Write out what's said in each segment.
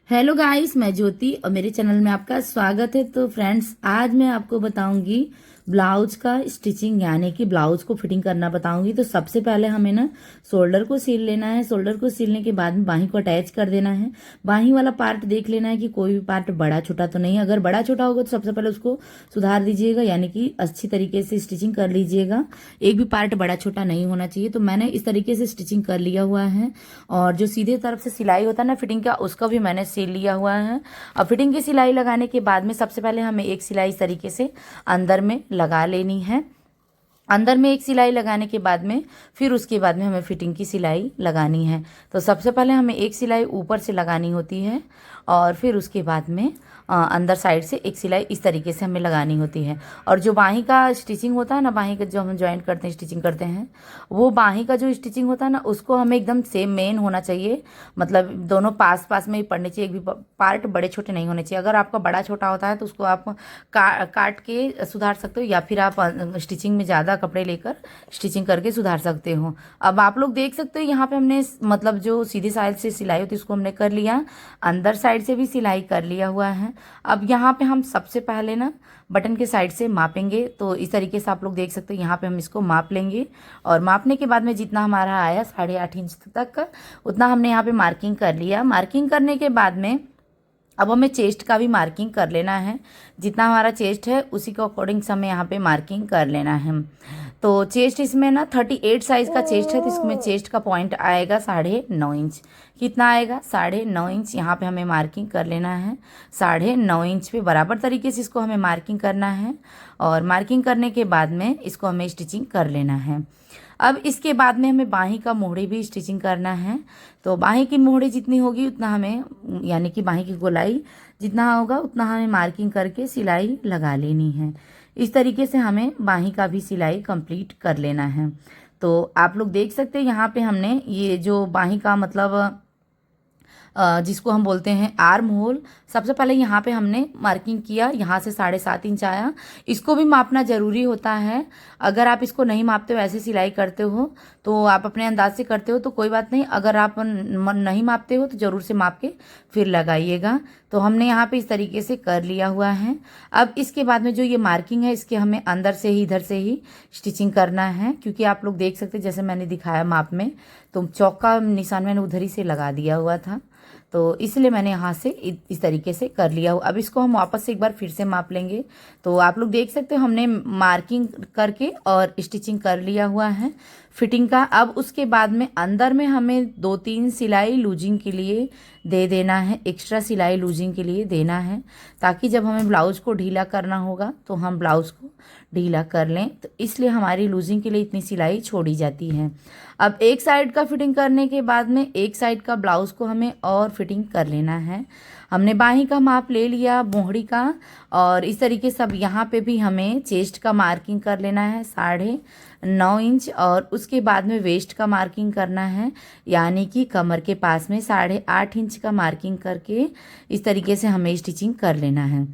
Hello guys, मैं ज्योति और मेरे चैनल में आपका स्वागत है। तो फ्रेंड्स, आज मैं आपको बताऊंगी ब्लाउज का स्टिचिंग, यानी कि ब्लाउज को फिटिंग करना बताऊंगी। तो सबसे पहले हमें ना शोल्डर को सिल लेना है। शोल्डर को सिलने के बाद में बाही को अटैच कर देना है। बाही वाला पार्ट देख लेना है कि कोई भी पार्ट बड़ा छोटा तो नहीं है। अगर बड़ा छोटा होगा तो सबसे पहले उसको सुधार दीजिएगा, यानी कि अच्छी तरीके से स्टिचिंग कर लीजिएगा। एक भी पार्ट बड़ा छोटा नहीं होना चाहिए। तो मैंने इस तरीके से स्टिचिंग कर लिया हुआ है। और जो सीधे तरफ से सिलाई होता है ना फिटिंग का, उसका भी मैंने सिल लिया हुआ है। अब फिटिंग की सिलाई लगाने के बाद में सबसे पहले हमें एक सिलाई इस तरीके से अंदर में लगा लेनी है। अंदर में एक सिलाई लगाने के बाद में फिर उसके बाद में हमें फिटिंग की सिलाई लगानी है। तो सबसे पहले हमें एक सिलाई ऊपर से लगानी होती है और फिर उसके बाद में अंदर साइड से एक सिलाई इस तरीके से हमें लगानी होती है। और जो बाही का स्टिचिंग होता है ना, बाही का जो हम जॉइंट करते हैं, स्टिचिंग करते हैं, वो बाही का जो स्टिचिंग होता है ना, उसको हमें एकदम सेम मेन होना चाहिए। मतलब दोनों पास पास में ही पड़ने चाहिए, एक भी पार्ट बड़े छोटे नहीं होने चाहिए। अगर आपका बड़ा छोटा होता है तो उसको आप काट के सुधार सकते हो, या फिर आप स्टिचिंग में ज़्यादा कपड़े लेकर स्टिचिंग करके सुधार सकते हो। अब आप लोग देख सकते हो यहाँ पे हमने मतलब जो सीधी साइड से सिलाई होती है उसको हमने कर लिया, अंदर साइड से भी सिलाई कर लिया हुआ है। अब यहाँ पे हम सबसे पहले ना बटन के साइड से मापेंगे। तो इस तरीके से आप लोग देख सकते हो, यहाँ पे हम इसको माप लेंगे और मापने के बाद में जितना हमारा आया 8.5 इंच तक का, उतना हमने यहाँ पे मार्किंग कर लिया। मार्किंग करने के बाद में अब हमें चेस्ट का भी मार्किंग कर लेना है। जितना हमारा चेस्ट है उसी के अकॉर्डिंग से हमें यहाँ पे मार्किंग कर लेना है। तो चेस्ट इसमें ना 38 साइज का चेस्ट है, तो इसमें चेस्ट का पॉइंट आएगा 9.5 इंच। कितना आएगा? 9.5 इंच। यहाँ पे हमें मार्किंग कर लेना है 9.5 इंच पे। बराबर तरीके से इसको हमें मार्किंग करना है और मार्किंग करने के बाद में इसको हमें स्टिचिंग कर लेना है। अब इसके बाद में हमें बाही का मोहड़ी भी स्टिचिंग करना है। तो बाही की मोहड़ी जितनी होगी उतना हमें, यानी कि बाही की गोलाई जितना होगा उतना हमें मार्किंग करके सिलाई लगा लेनी है। इस तरीके से हमें बाही का भी सिलाई कंप्लीट कर लेना है। तो आप लोग देख सकते हैं यहाँ पे हमने ये जो बाही का मतलब जिसको हम बोलते हैं आर्म होल, सबसे पहले यहाँ पे हमने मार्किंग किया। यहाँ से 7.5 इंच आया। इसको भी मापना ज़रूरी होता है। अगर आप इसको नहीं मापते हो, ऐसे सिलाई करते हो तो आप अपने अंदाज से करते हो तो कोई बात नहीं। अगर आप नहीं मापते हो तो ज़रूर से माप के फिर लगाइएगा। तो हमने यहाँ पे इस तरीके से कर लिया हुआ है। अब इसके बाद में जो ये मार्किंग है इसके हमें अंदर से ही, इधर से ही स्टिचिंग करना है, क्योंकि आप लोग देख सकते हैं जैसे मैंने दिखाया माप में, तो चौक का निशान मैंने उधर ही से लगा दिया हुआ था। तो इसलिए मैंने यहाँ से इस तरीके से कर लिया हो। अब इसको हम वापस से एक बार फिर से माप लेंगे। तो आप लोग देख सकते हो हमने मार्किंग करके और स्टिचिंग कर लिया हुआ है फिटिंग का। अब उसके बाद में अंदर में हमें 2-3 सिलाई लूजिंग के लिए दे देना है, एक्स्ट्रा सिलाई लूजिंग के लिए देना है, ताकि जब हमें ब्लाउज को ढीला करना होगा तो हम ब्लाउज को ढीला कर लें। तो इसलिए हमारी लूजिंग के लिए इतनी सिलाई छोड़ी जाती है। अब एक साइड का फिटिंग करने के बाद में एक साइड का ब्लाउज को हमें और फिटिंग कर लेना है। हमने बाही का माप ले लिया, मोहड़ी का, और इस तरीके से अब यहाँ पे भी हमें चेस्ट का मार्किंग कर लेना है 9.5 इंच, और उसके बाद में वेस्ट का मार्किंग करना है, यानी कि कमर के पास में 8.5 इंच का मार्किंग करके इस तरीके से हमें स्टिचिंग कर लेना है।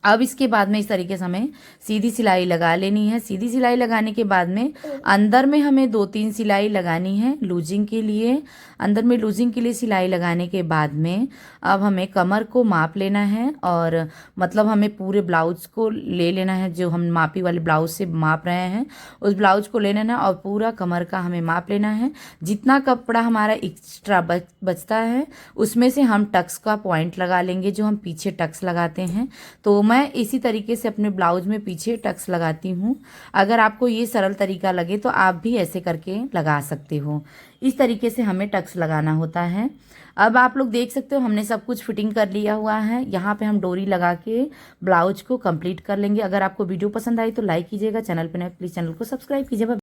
अब इसके बाद में इस तरीके से हमें सीधी सिलाई लगा लेनी है। सीधी सिलाई लगाने के बाद में अंदर में हमें 2-3 सिलाई लगानी है लूजिंग के लिए। अंदर में लूजिंग के लिए सिलाई लगाने के बाद में अब हमें कमर को माप लेना है, और मतलब हमें पूरे ब्लाउज को ले लेना है। जो हम मापी वाले ब्लाउज से माप रहे हैं उस ब्लाउज को ले लेना और पूरा कमर का हमें माप लेना है। जितना कपड़ा हमारा एक्स्ट्रा बचता है उसमें से हम टक्स का पॉइंट लगा लेंगे, जो हम पीछे टक्स लगाते हैं। तो मैं इसी तरीके से अपने ब्लाउज में पीछे टक्स लगाती हूँ। अगर आपको ये सरल तरीका लगे तो आप भी ऐसे करके लगा सकते हो। इस तरीके से हमें टक्स लगाना होता है। अब आप लोग देख सकते हो हमने सब कुछ फिटिंग कर लिया हुआ है। यहाँ पे हम डोरी लगा के ब्लाउज को कंप्लीट कर लेंगे। अगर आपको वीडियो पसंद आई तो लाइक कीजिएगा, चैनल पे नए प्लीज़ चैनल को सब्सक्राइब कीजिएगा।